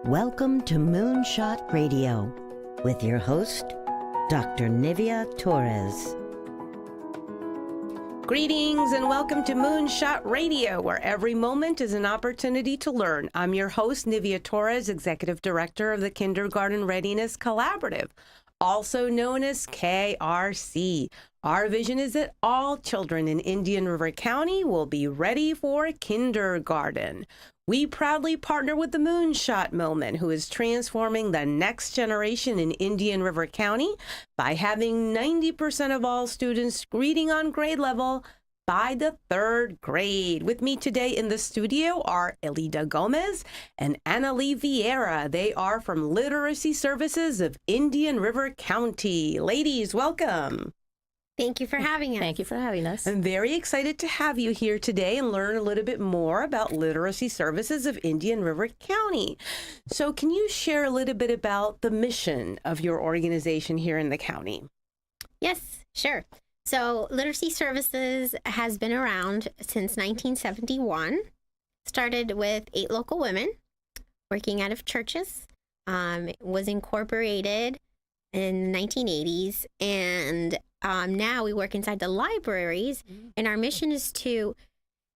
Welcome to Moonshot Radio with your host, Dr. Nivea Torres. Greetings and welcome to Moonshot Radio, where every moment is an opportunity to learn. I'm your host, Nivea Torres, Executive Director of the Kindergarten Readiness Collaborative, also known as KRC. Our vision is that all children in Indian River County will be ready for kindergarten. We proudly partner with the Moonshot Moment, who is transforming the next generation in Indian River County by having 90% of all students reading on grade level by the third grade. With me today in the studio are Elida Gomez and Annalie Vieira. They are from Literacy Services of Indian River County. Ladies, welcome. Thank you for having us. Thank you for having us. I'm very excited to have you here today and learn a little bit more about Literacy Services of Indian River County. So can you share a little bit about the mission of your organization here in the county? Yes, sure. So Literacy Services has been around since 1971. Started with 8 local women working out of churches. It was incorporated in the 1980s, and now we work inside the libraries, and our mission is to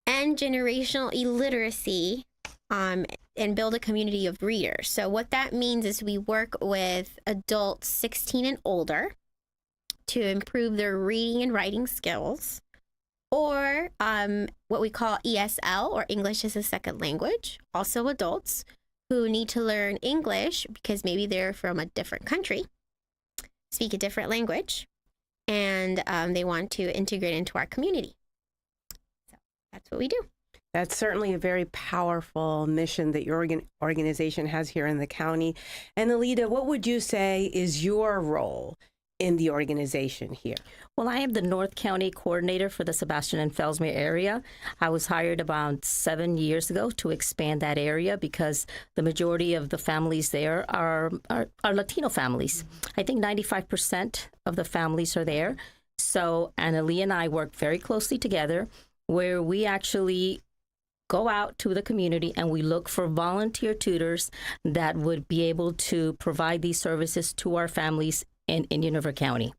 end generational illiteracy and build a community of readers. So what that means is we work with adults 16 and older to improve their reading and writing skills, or what we call ESL, or English as a Second Language, also adults who need to learn English because maybe they're from a different country, speak a different language, and they want to integrate into our community. So that's what we do. That's certainly a very powerful mission that your organization has here in the county. And Elida, what would you say is your role in the organization here? Well, I am the North County Coordinator for the Sebastian and Fellsmere area. I was hired about 7 years ago to expand that area because the majority of the families there are Latino families. I think 95% of the families are there. So Annalie and I work very closely together, where we actually go out to the community and we look for volunteer tutors that would be able to provide these services to our families in Indian River County.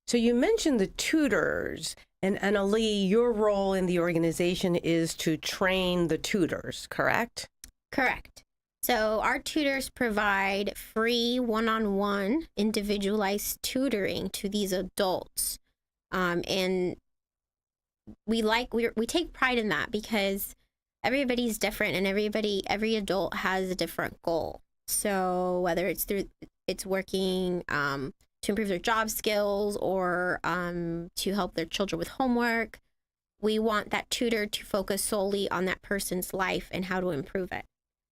So you mentioned the tutors, and Annalie, your role in the organization is to train the tutors, correct? Correct. So our tutors provide free one-on-one individualized tutoring to these adults. And we take pride in that because everybody's different and every adult has a different goal. So whether it's working to improve their job skills or to help their children with homework, we want that tutor to focus solely on that person's life and how to improve it.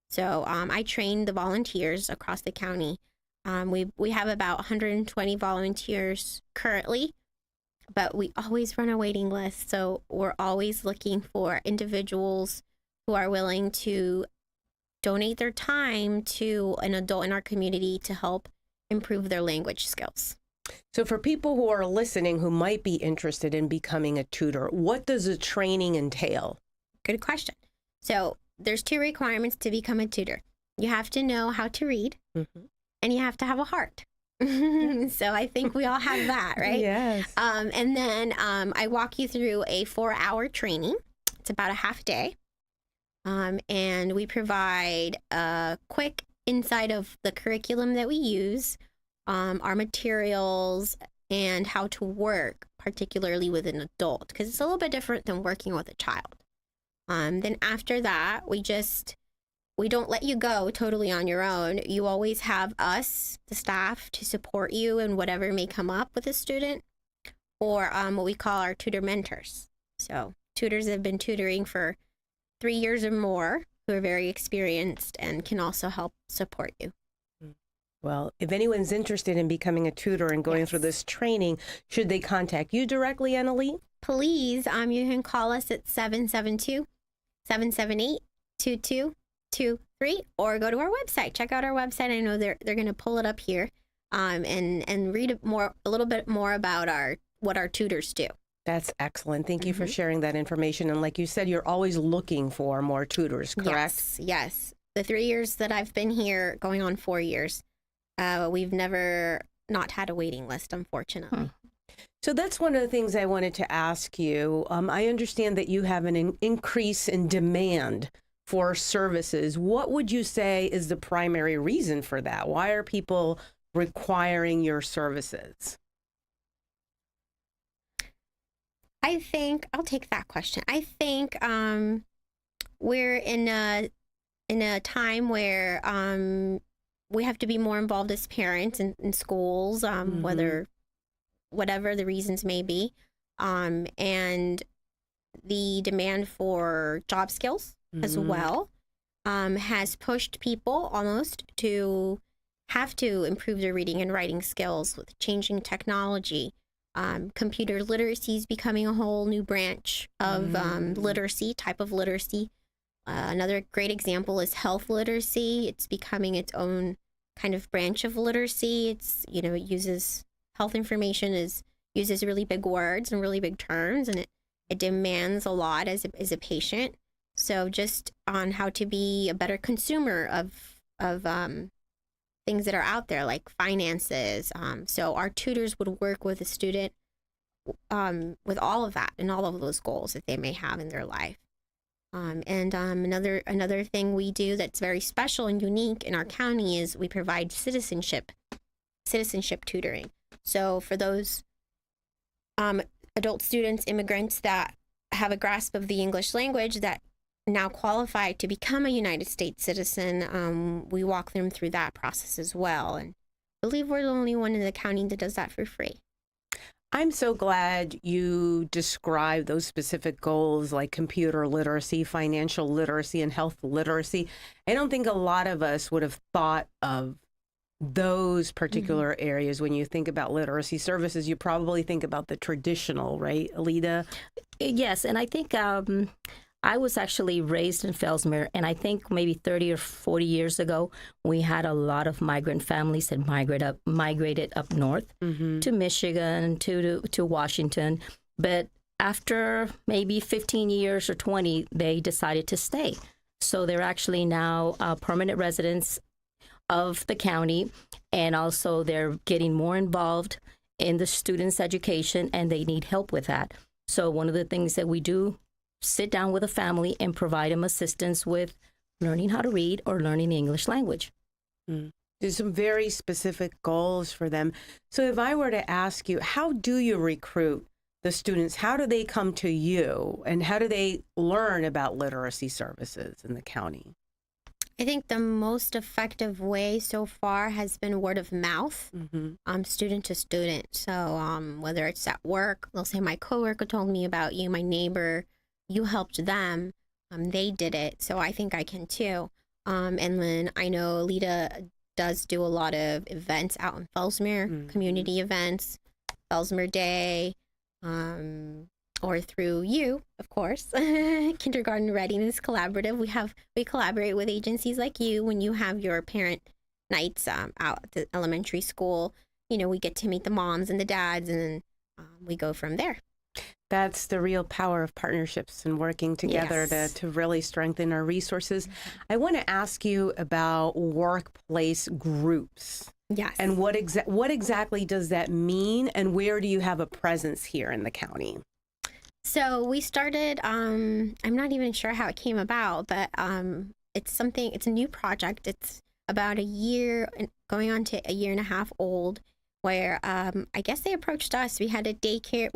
So I train the volunteers across the county. We have about 120 volunteers currently, but we always run a waiting list. So we're always looking for individuals who are willing to donate their time to an adult in our community to help improve their language skills. So for people who are listening who might be interested in becoming a tutor, what does the training entail? Good question. So there's 2 requirements to become a tutor. You have to know how to read, and you have to have a heart. So I think we all have that, right? Yes. And then I walk you through a 4-hour training. It's about a half day. And we provide a quick insight of the curriculum that we use, our materials, and how to work, particularly with an adult, because it's a little bit different than working with a child. Then after that, we don't let you go totally on your own. You always have us, the staff, to support you in whatever may come up with a student, or what we call our tutor mentors. So tutors have been tutoring for 3 years or more, who are very experienced and can also help support you. Well, if anyone's interested in becoming a tutor and going through this training, should they contact you directly, Annalie? Please, you can call us at 772-778-2223, or go to our website. Check out our website. I know they're going to pull it up here, and read a little bit more about what our tutors do. That's excellent. Thank you for sharing that information. And like you said, you're always looking for more tutors, correct? Yes. the 3 years that I've been here, going on 4 years, we've never not had a waiting list, unfortunately. So that's one of the things I wanted to ask you. I understand that you have an increase in demand for services. What would you say is the primary reason for that? Why are people requiring your services? I think I'll take that question. I think we're in a time where we have to be more involved as parents in schools, whatever the reasons may be, and the demand for job skills as well has pushed people almost to have to improve their reading and writing skills with changing technology. Computer literacy is becoming a whole new branch of literacy, type of literacy. Another great example is health literacy. It's becoming its own kind of branch of literacy. It's, it uses health information, uses really big words and really big terms, and it demands a lot as a patient. So just on how to be a better consumer of things that are out there, like finances. So our tutors would work with a student with all of that and all of those goals that they may have in their life. Another thing we do that's very special and unique in our county is we provide citizenship tutoring. So for those adult students, immigrants that have a grasp of the English language that now qualify to become a United States citizen, we walk them through that process as well. And I believe we're the only one in the county that does that for free. I'm so glad you described those specific goals like computer literacy, financial literacy, and health literacy. I don't think a lot of us would have thought of those particular areas. When you think about literacy services, you probably think about the traditional, right, Alida? Yes, and I think I was actually raised in Fellsmere, and I think maybe 30 or 40 years ago, we had a lot of migrant families that migrated up north to Michigan, to Washington. But after maybe 15 years or 20, they decided to stay. So they're actually now permanent residents of the county, and also they're getting more involved in the students' education, and they need help with that. So one of the things that we do, sit down with a family and provide them assistance with learning how to read or learning the English language. There's some very specific goals for them. So if I were to ask you, how do you recruit the students? How do they come to you? And how do they learn about literacy services in the county? I think the most effective way so far has been word of mouth, student to student. So whether it's at work, they'll say, my coworker told me about you, my neighbor, you helped them, they did it, so I think I can too. And then I know Alida does do a lot of events out in Fellsmere, community events, Fellsmere Day, or through you, of course, Kindergarten Readiness Collaborative. We collaborate with agencies like you when you have your parent nights out at the elementary school. We get to meet the moms and the dads, and we go from there. That's the real power of partnerships and working together to really strengthen our resources. I want to ask you about workplace groups. Yes. And what exactly does that mean, and where do you have a presence here in the county? So we started, I'm not even sure how it came about, but it's a new project. It's about a year, going on to a year and a half old, where I guess they approached us. We had a daycare.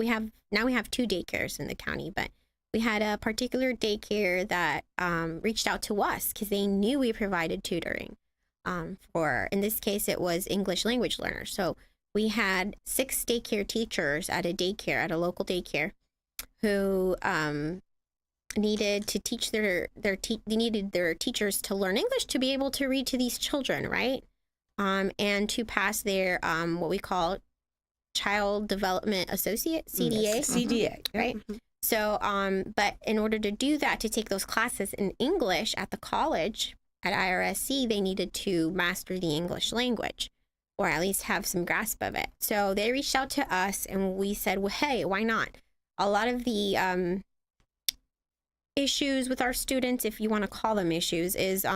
Now we have 2 daycares in the county, but we had a particular daycare that reached out to us because they knew we provided tutoring for, in this case, it was English language learners. So we had 6 daycare teachers at a local daycare who needed to teach their teachers to learn English to be able to read to these children, right? And to pass their what we call Child Development Associate, CDA. CDA. Right? So, but in order to do that, to take those classes in English at the college, at IRSC, they needed to master the English language, or at least have some grasp of it. So they reached out to us, and we said, well, hey, why not? A lot of the issues with our students, if you want to call them issues, is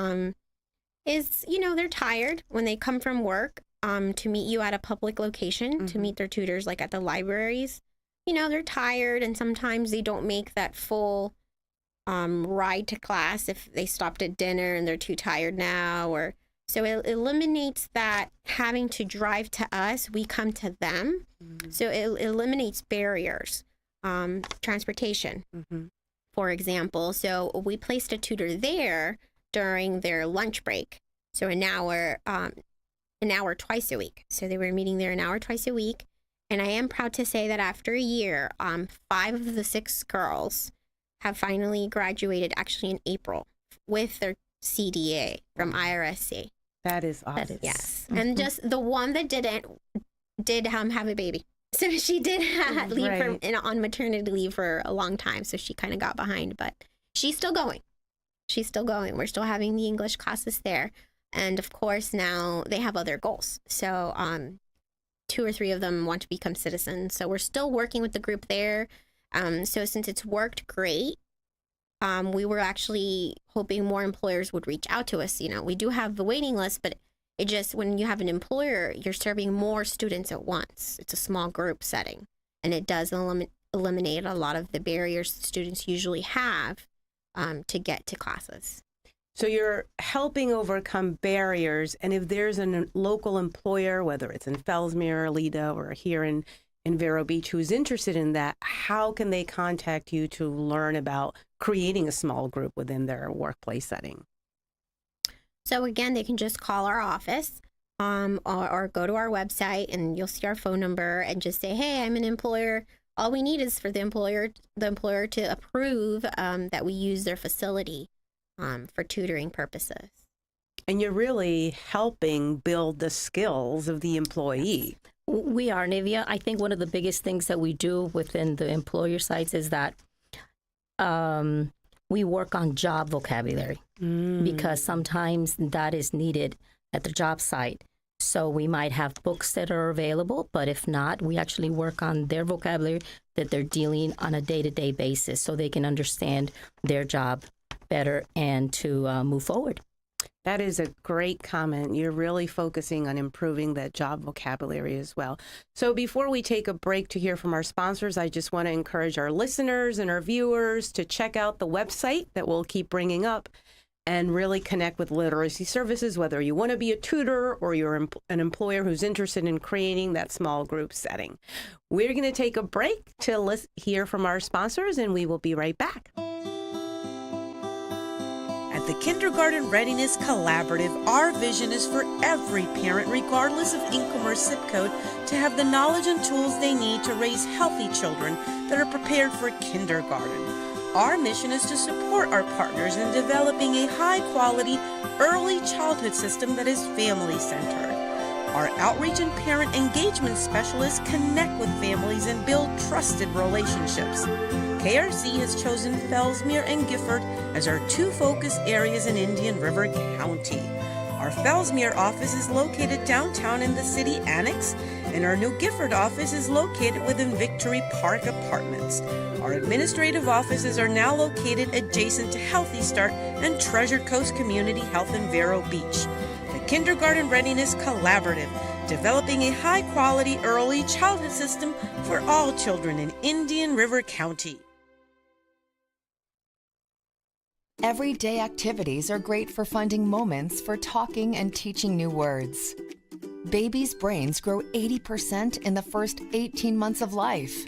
is, they're tired when they come from work to meet you at a public location, to meet their tutors, like at the libraries. They're tired, and sometimes they don't make that full ride to class if they stopped at dinner and they're too tired now. Or so it eliminates that having to drive to us. We come to them. So it eliminates barriers. Transportation, for example. So we placed a tutor there during their lunch break. So an hour twice a week. So they were meeting there an hour twice a week. And I am proud to say that after a year, 5 of the 6 girls have finally graduated, actually in April, with their CDA from IRSC. That is awesome. Yes. And just the one that did have a baby. So she did leave on maternity leave for a long time. So she kind of got behind, but she's still going. We're still having the English classes there. And of course, now they have other goals. So 2 or 3 of them want to become citizens. So we're still working with the group there. So since it's worked great, we were actually hoping more employers would reach out to us. We do have the waiting list, but it just, when you have an employer, you're serving more students at once. It's a small group setting, and it does eliminate a lot of the barriers students usually have to get to classes. So you're helping overcome barriers, and if there's a local employer, whether it's in Fellsmere, Lida, or here in Vero Beach, who's interested in that, how can they contact you to learn about creating a small group within their workplace setting? So again, they can just call our office or go to our website, and you'll see our phone number and just say, hey, I'm an employer. All we need is for the employer to approve that we use their facility for tutoring purposes. And you're really helping build the skills of the employee. We are, Nivea. I think one of the biggest things that we do within the employer sites is that we work on job vocabulary because sometimes that is needed at the job site. So we might have books that are available, but if not, we actually work on their vocabulary that they're dealing on a day-to-day basis so they can understand their job better and to move forward. That is a great comment. You're really focusing on improving that job vocabulary as well. So before we take a break to hear from our sponsors, I just want to encourage our listeners and our viewers to check out the website that we'll keep bringing up and really connect with literacy services, whether you want to be a tutor or you're an employer who's interested in creating that small group setting. We're going to take a break to hear from our sponsors, and we will be right back. At the Kindergarten Readiness Collaborative, our vision is for every parent, regardless of income or zip code, to have the knowledge and tools they need to raise healthy children that are prepared for kindergarten. Our mission is to support our partners in developing a high-quality early childhood system that is family-centered. Our outreach and parent engagement specialists connect with families and build trusted relationships. KRC has chosen Fellsmere and Gifford as our 2 focus areas in Indian River County. Our Fellsmere office is located downtown in the city annex, and our New Gifford office is located within Victory Park Apartments. Our administrative offices are now located adjacent to Healthy Start and Treasure Coast Community Health in Vero Beach. The Kindergarten Readiness Collaborative, developing a high-quality early childhood system for all children in Indian River County. Everyday activities are great for funding moments for talking and teaching new words. Babies' brains grow 80% in the first 18 months of life.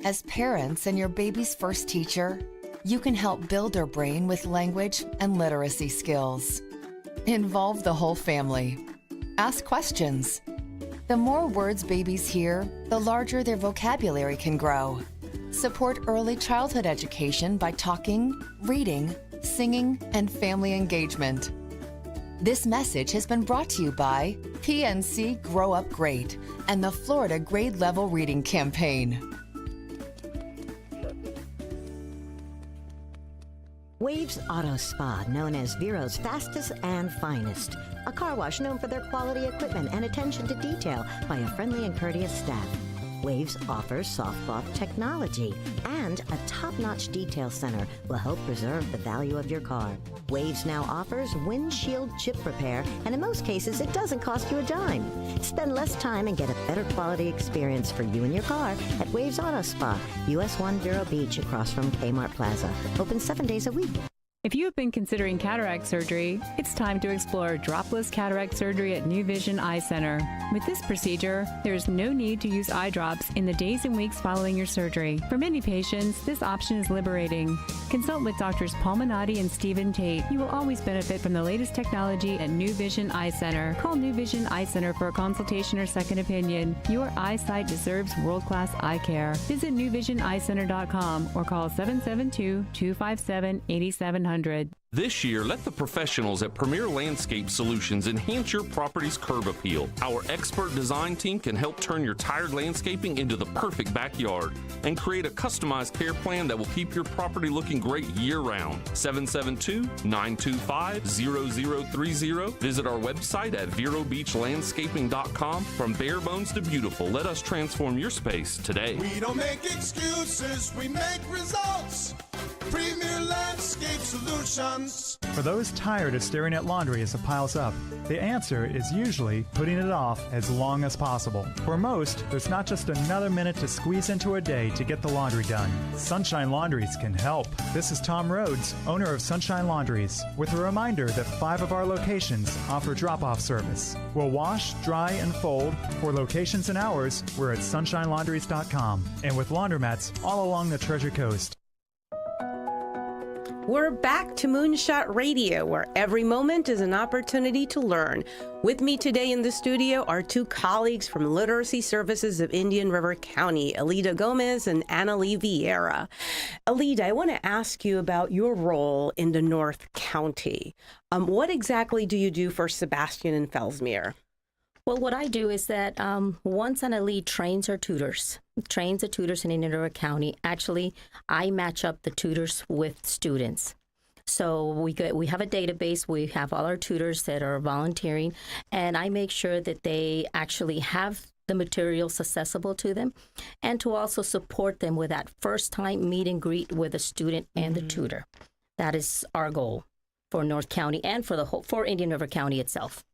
As parents and your baby's first teacher, you can help build their brain with language and literacy skills. Involve the whole family. Ask questions. The more words babies hear, the larger their vocabulary can grow. Support early childhood education by talking, reading, singing, and family engagement. This message has been brought to you by PNC Grow Up Great and the Florida Grade Level Reading Campaign. Waves Auto Spa, known as Vero's fastest and finest. A car wash known for their quality equipment and attention to detail by a friendly and courteous staff. Waves offers soft cloth technology, and a top-notch detail center will help preserve the value of your car. Waves now offers windshield chip repair, and in most cases, it doesn't cost you a dime. Spend less time and get a better quality experience for you and your car at Waves Auto Spa, US 1 Vero Beach, across from Kmart Plaza. Open 7 days a week. If you have been considering cataract surgery, it's time to explore dropless cataract surgery at New Vision Eye Center. With this procedure, there is no need to use eye drops in the days and weeks following your surgery. For many patients, this option is liberating. Consult with Doctors Paul Minotti and Stephen Tate. You will always benefit from the latest technology at New Vision Eye Center. Call New Vision Eye Center for a consultation or second opinion. Your eyesight deserves world-class eye care. Visit newvisioneyecenter.com or call 772-257-8700. This year, let the professionals at Premier Landscape Solutions enhance your property's curb appeal. Our expert design team can help turn your tired landscaping into the perfect backyard and create a customized care plan that will keep your property looking great year-round. 772-925-0030. Visit our website at verobeachlandscaping.com. From bare bones to beautiful, let us transform your space today. We don't make excuses, we make results. Premier Landscape Solutions. For those tired of staring at laundry as it piles up, the answer is usually putting it off as long as possible. For most, there's not just another minute to squeeze into a day to get the laundry done. Sunshine Laundries can help. This is Tom Rhodes, owner of Sunshine Laundries, with a reminder that 5 of our locations offer drop-off service. We'll wash, dry, and fold. For locations and hours, we're at sunshinelaundries.com, and with laundromats all along the Treasure Coast. We're back to Moonshot Radio, where every moment is an opportunity to learn. With me today in the studio are 2 colleagues from Literacy Services of Indian River County, Alida Gomez and Annalie Vieira. Alida, I want to ask you about your role in the North County. What exactly do you do for Sebastian and Fellsmere? Well, what I do is that once Annalie trains the tutors in Indian River County, actually, I match up the tutors with students. So we have a database. We have all our tutors that are volunteering, and I make sure that they actually have the materials accessible to them, and to also support them with that first-time meet and greet with a student and the tutor. That is our goal for North County and for Indian River County itself.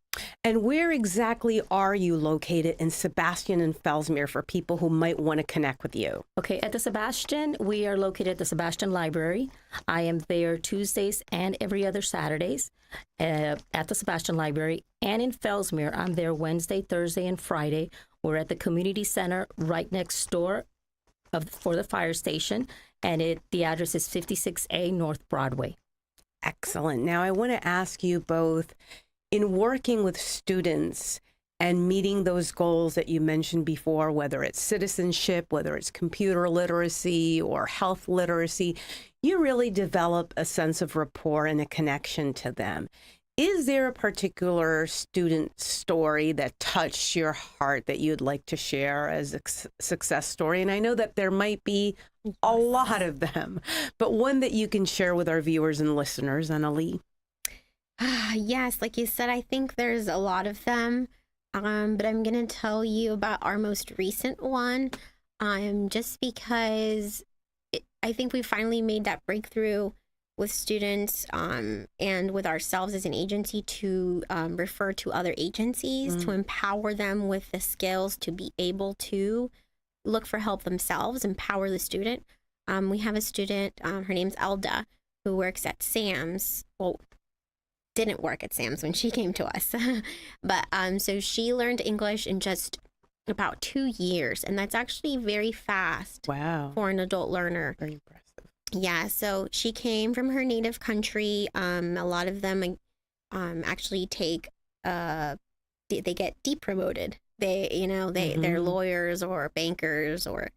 And where exactly are you located in Sebastian and Fellsmere for people who might want to connect with you? Okay, at the Sebastian, we are located at the Sebastian Library. I am there Tuesdays and every other Saturdays at the Sebastian Library. And in Fellsmere, I'm there Wednesday, Thursday, and Friday. We're at the community center right next door for the fire station, and the address is 56A North Broadway. Excellent. Now, I want to ask you both, in working with students and meeting those goals that you mentioned before, whether it's citizenship, whether it's computer literacy or health literacy, you really develop a sense of rapport and a connection to them. Is there a particular student story that touched your heart that you'd like to share as a success story? And I know that there might be a lot of them, but one that you can share with our viewers and listeners, Annalie. Yes, like you said, I think there's a lot of them, but I'm going to tell you about our most recent one, just because I think we finally made that breakthrough with students and with ourselves as an agency to refer to other agencies, to empower them with the skills to be able to look for help themselves, empower the student. We have a student, her name's Elda, who works at Sam's. Well, didn't work at Sam's when she came to us. But so she learned English in just about 2 years, and that's actually very fast. Wow. For an adult learner. Very impressive. Yeah, so she came from her native country. A lot of them actually take they get depromoted. They're lawyers or bankers or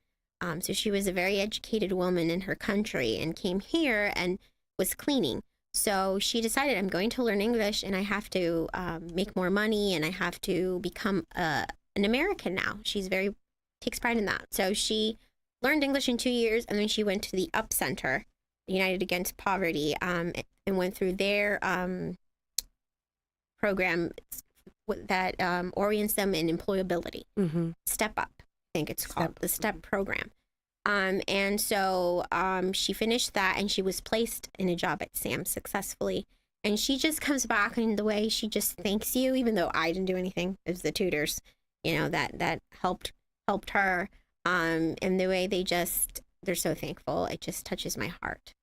so she was a very educated woman in her country and came here and was cleaning. So she decided, I'm going to learn English and I have to make more money and I have to become an American now. Takes pride in that. So she learned English in 2 years, and then she went to the UP Center, United Against Poverty, and went through their program that orients them in employability. Step Up. think it's called, the STEP program. And so she finished that, and she was placed in a job at SAM successfully. And she just comes back, and the way she just thanks you, even though I didn't do anything, it was the tutors, that helped her. And the way they're so thankful. It just touches my heart.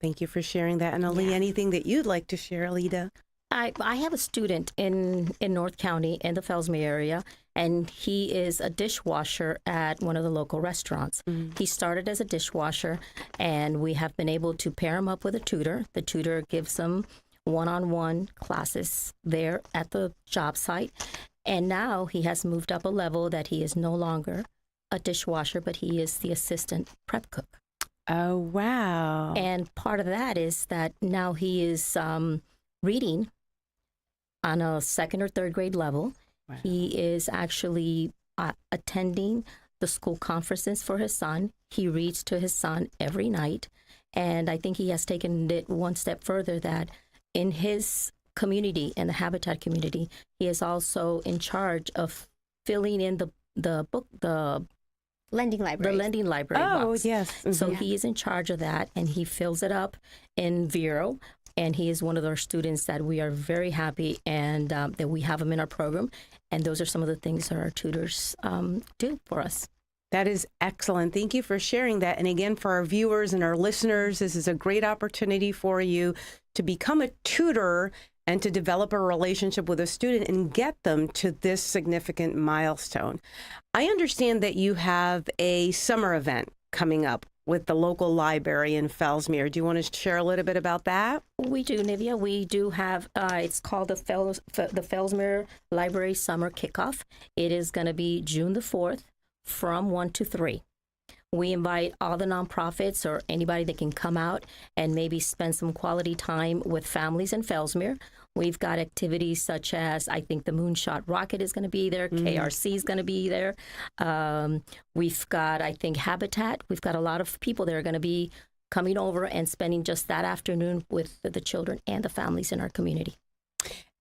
Thank you for sharing that. And Ali, anything that you'd like to share, Alida? I have a student in North County in the Fellsmere area, and he is a dishwasher at one of the local restaurants. He started as a dishwasher, and we have been able to pair him up with a tutor. The tutor gives him one-on-one classes there at the job site. And now he has moved up a level that he is no longer a dishwasher, but he is the assistant prep cook. Oh, wow. And part of that is that now he is reading on a 2nd or 3rd grade level. Wow. He is actually attending the school conferences for his son. He reads to his son every night. And I think he has taken it one step further, that in his community, in the Habitat community, he is also in charge of filling in the lending library. The lending library box. Yes. Mm-hmm. So he is in charge of that, and he fills it up in Vero. And he is one of our students that we are very happy and that we have him in our program. And those are some of the things that our tutors do for us. That is excellent. Thank you for sharing that. And again, for our viewers and our listeners, this is a great opportunity for you to become a tutor and to develop a relationship with a student and get them to this significant milestone. I understand that you have a summer event coming up with the local library in Fellsmere. Do you want to share a little bit about that? We do, Nivea. We do have, it's called the Fellsmere Library Summer Kickoff. It is going to be June the 4th from 1 to 3. We invite all the nonprofits or anybody that can come out and maybe spend some quality time with families in Fellsmere. We've got activities such as, I think the Moonshot Rocket is going to be there. KRC is going to be there. We've got, I think, Habitat. We've got a lot of people that are going to be coming over and spending just that afternoon with the children and the families in our community.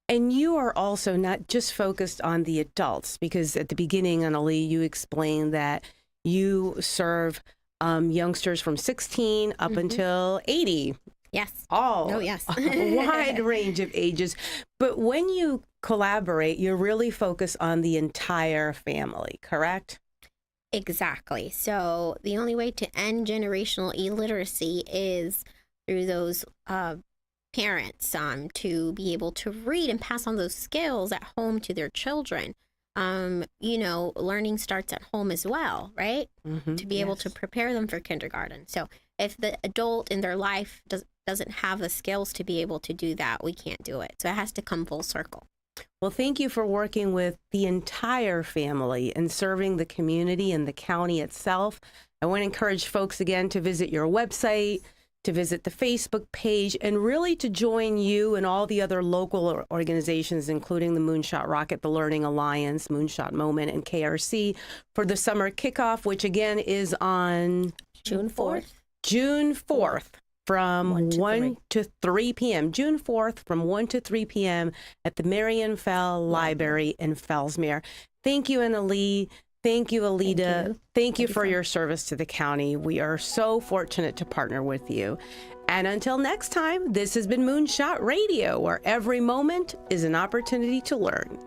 And you are also not just focused on the adults, because at the beginning, Annalie, you explained that you serve youngsters from 16 up until 80. Yes. Yes. A wide range of ages. But when you collaborate, you really focus on the entire family, correct? Exactly. So the only way to end generational illiteracy is through those parents to be able to read and pass on those skills at home to their children. Learning starts at home as well, right? To be able to prepare them for kindergarten. So if the adult in their life doesn't have the skills to be able to do that, we can't do it. So it has to come full circle. Well, thank you for working with the entire family and serving the community and the county itself. I want to encourage folks again to visit your website, to visit the Facebook page, and really to join you and all the other local organizations, including the Moonshot Rocket, the Learning Alliance, Moonshot Moment, and KRC for the summer kickoff, which again is on June 4th. June 4th. From 1 to 3 p.m. June 4th from 1 to 3 p.m. at the Marion Fell Library in Fellsmere. Thank you, Annalie. Thank you, Alida. Thank you for your service to the county. We are so fortunate to partner with you. And until next time, this has been Moonshot Radio, where every moment is an opportunity to learn.